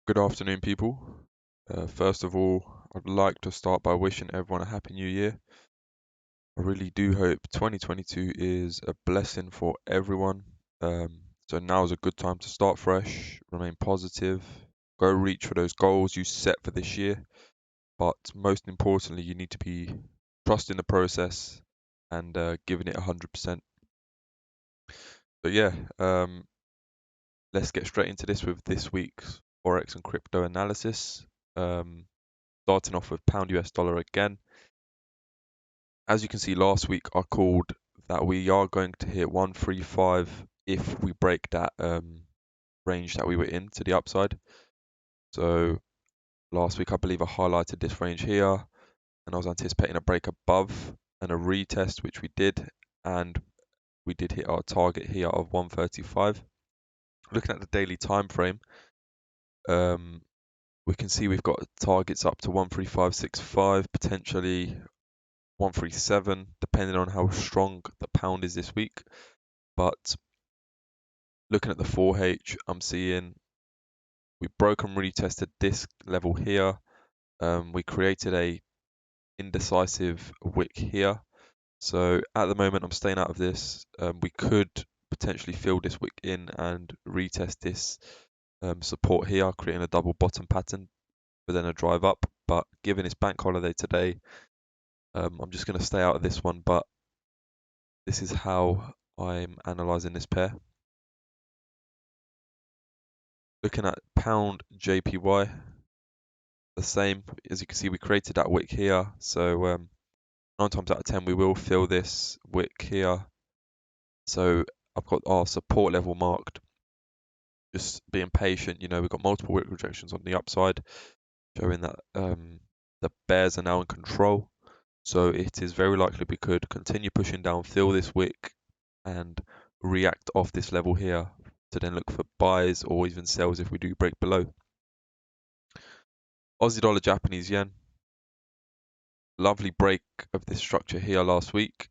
Good afternoon, people. First of all, I'd like to start by wishing everyone a happy new year. I really do hope 2022 is a blessing for everyone. So now is a good time to start fresh, remain positive, go reach for those goals you set for this year. But most importantly, you need to be trusting the process and giving it 100%. So yeah, let's get straight into this with this week's Forex and Crypto analysis. Starting off with pound US dollar again. As you can see, last week I called that we are going to hit 135 if we break that range that we were in to the upside. So last week I believe I highlighted this range here, and I was anticipating a break above and a retest, which we did, and we did hit our target here of 135. Looking at the daily time frame, we can see we've got targets up to 135.65, potentially 137, depending on how strong the pound is this week. But looking at the 4H, I'm seeing we broke and retested this level here. We created a indecisive wick here. So at the moment, I'm staying out of this. We could potentially fill this wick in and retest this support here, creating a double bottom pattern, but then a drive up. But given it's bank holiday today, I'm just going to stay out of this one. But this is how I'm analyzing this pair. Looking at pound JPY, the same. As you can see, we created that wick here. So 9 times out of 10, we will fill this wick here. So I've got our support level marked. Just being patient, we've got multiple wick rejections on the upside, showing that the bears are now in control. So it is very likely we could continue pushing down, fill this wick, and react off this level here to then look for buys or even sells if we do break below. Aussie Dollar Japanese Yen. Lovely break of this structure here last week.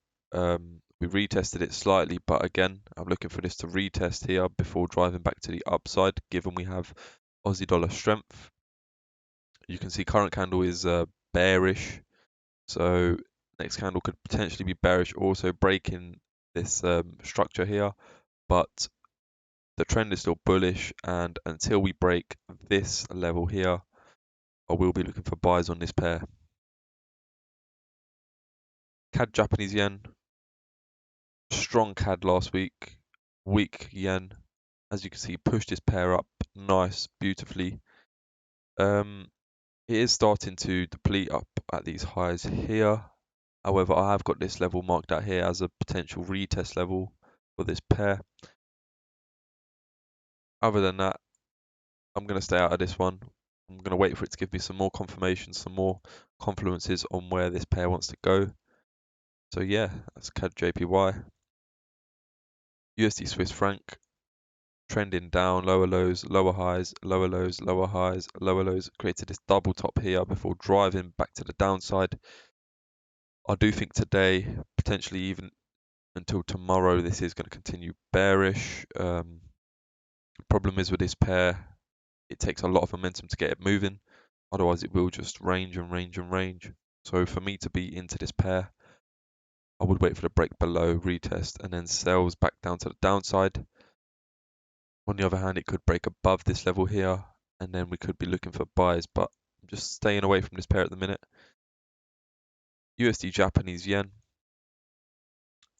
We retested it slightly, but again, I'm looking for this to retest here before driving back to the upside, given we have Aussie dollar strength. You can see current candle is bearish, so next candle could potentially be bearish, also breaking this structure here, but the trend is still bullish, and until we break this level here, I will be looking for buys on this pair. Cad Japanese Yen, strong CAD last week, weak yen. As you can see, pushed this pair up nice, beautifully. It is starting to deplete up at these highs here. However, I have got this level marked out here as a potential retest level for this pair. Other than that, I'm going to stay out of this one. I'm going to wait for it to give me some more confirmation, some more confluences on where this pair wants to go. So yeah, that's CAD JPY. USD Swiss Franc, trending down, lower lows, lower highs, lower lows, lower highs, lower lows, created this double top here before driving back to the downside. I do think today, potentially even until tomorrow, this is going to continue bearish. Problem is with this pair, it takes a lot of momentum to get it moving. Otherwise, it will just range and range and range. So for me to be into this pair, I would wait for the break below, retest, and then sells back down to the downside. On the other hand, it could break above this level here, and then we could be looking for buys, but I'm just staying away from this pair at the minute. USD Japanese Yen.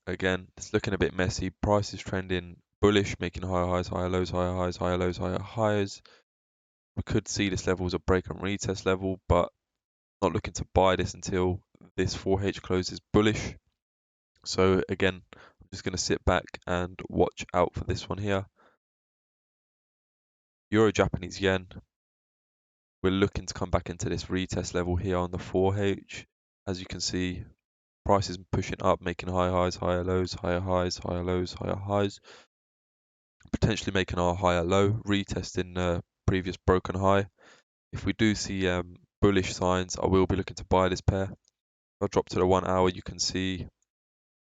Again, it's looking a bit messy. Price is trending bullish, making higher highs, higher lows, higher highs, higher lows, higher highs. We could see this level as a break and retest level, but not looking to buy this until this 4H closes bullish. So again, I'm just going to sit back and watch out for this one here. Eur Japanese Yen. We're looking to come back into this retest level here on the 4H. As you can see, price is pushing up, making higher highs, higher lows, higher highs, higher lows, higher highs. Potentially making our higher low, retesting the previous broken high. If we do see bullish signs, I will be looking to buy this pair. If I drop to the 1 hour, you can see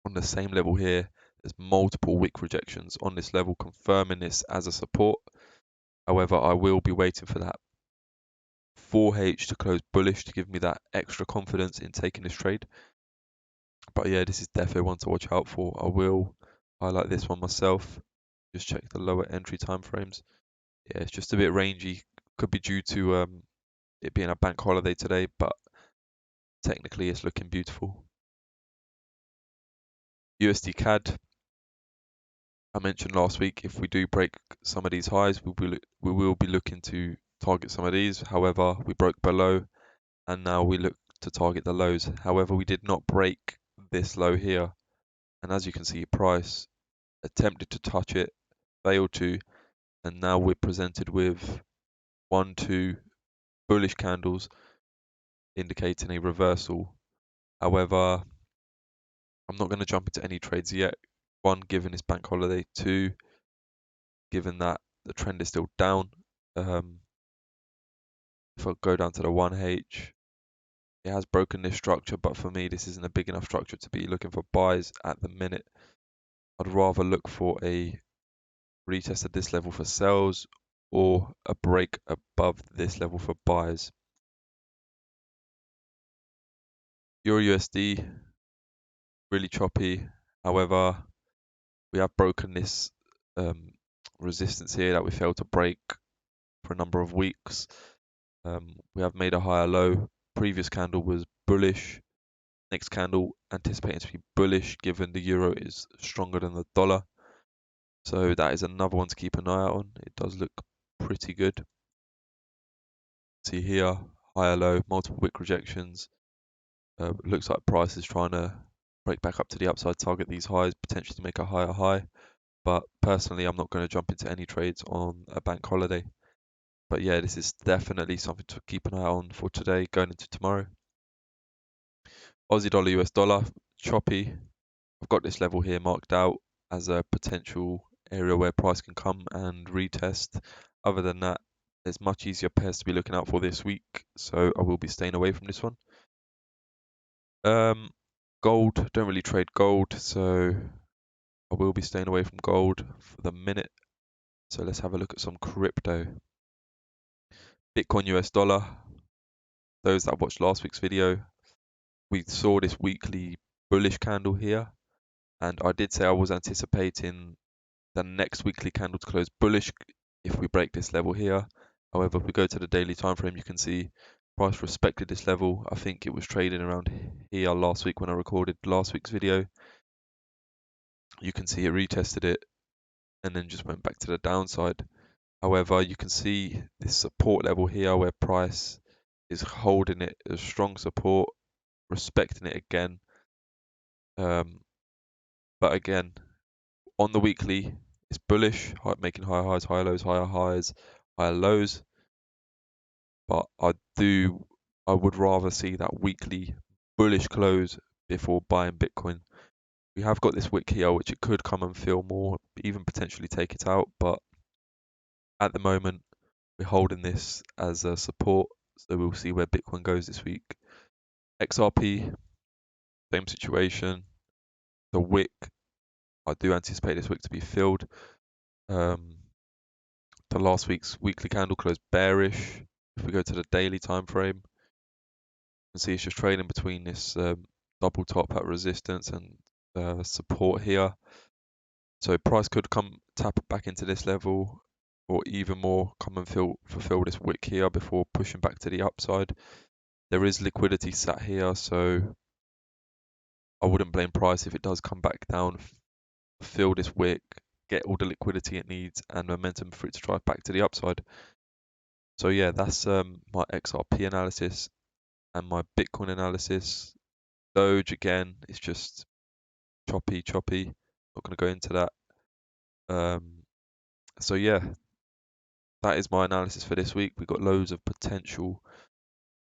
on the same level here, there's multiple wick rejections on this level, confirming this as a support. However, I will be waiting for that 4H to close bullish to give me that extra confidence in taking this trade. But yeah, this is definitely one to watch out for. I will highlight this one myself. Just check the lower entry time frames. Yeah, it's just a bit rangy. Could be due to it being a bank holiday today, but technically it's looking beautiful. USD Cad. I mentioned last week, if we do break some of these highs, we will be looking to target some of these. However, we broke below, and now we look to target the lows. However, we did not break this low here, and as you can see, price attempted to touch it, failed to, and now we're presented with 1, 2 bullish candles indicating a reversal. However, I'm not going to jump into any trades yet. One, given it's bank holiday. Two, given that the trend is still down. If I go down to the 1H, it has broken this structure, but for me, this isn't a big enough structure to be looking for buys at the minute. I'd rather look for a retest at this level for sells or a break above this level for buys. Eur USD, really choppy. However, we have broken this resistance here that we failed to break for a number of weeks. We have made a higher low. Previous candle was bullish. Next candle anticipating to be bullish given the euro is stronger than the dollar. So that is another one to keep an eye out on. It does look pretty good. See here, higher low, multiple wick rejections. Looks like price is trying to break back up to the upside, target these highs, potentially to make a higher high. But personally, I'm not going to jump into any trades on a bank holiday. But yeah, this is definitely something to keep an eye on for today, going into tomorrow. Aussie Dollar, US Dollar, choppy. I've got this level here marked out as a potential area where price can come and retest. Other than that, there's much easier pairs to be looking out for this week, so I will be staying away from this one. Gold, don't really trade gold, so I will be staying away from gold for the minute. So let's have a look at some crypto. Bitcoin US dollar. Those that watched last week's video, we saw this weekly bullish candle here, and I did say I was anticipating the next weekly candle to close bullish if we break this level here. However, if we go to the daily time frame, you can see price respected this level. I think it was trading around here last week when I recorded last week's video. You can see it retested it and then just went back to the downside. However, you can see this support level here where price is holding it as strong support, respecting it again. But again, on the weekly, it's bullish, making higher highs, higher lows, higher highs, higher lows. But I would rather see that weekly bullish close before buying Bitcoin. We have got this wick here, which it could come and fill more, even potentially take it out. But at the moment, we're holding this as a support, so we'll see where Bitcoin goes this week. XRP, same situation. The wick, I do anticipate this wick to be filled. The last week's weekly candle closed bearish. If we go to the daily time frame, you can see it's just trading between this double top at resistance and support here. So price could come tap back into this level, or even more come and fulfill this wick here before pushing back to the upside. There is liquidity sat here, so I wouldn't blame price if it does come back down, fill this wick, get all the liquidity it needs and momentum for it to drive back to the upside. So yeah, that's my XRP analysis and my Bitcoin analysis. Doge again, it's just choppy. Not going to go into that. So yeah, that is my analysis for this week. We've got loads of potential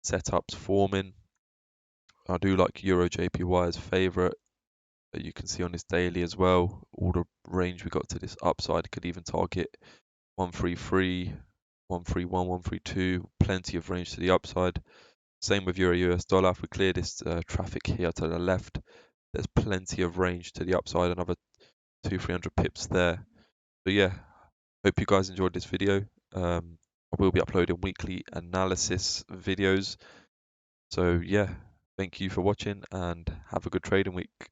setups forming. I do like Euro JPY as favourite. You can see on this daily as well, all the range we got to this upside could even target 133, 131, 132, plenty of range to the upside. Same with Euro US dollar. If we clear this traffic here to the left, there's plenty of range to the upside, another 200-300 pips there. So yeah, hope you guys enjoyed this video. I will be uploading weekly analysis videos. So yeah, thank you for watching and have a good trading week.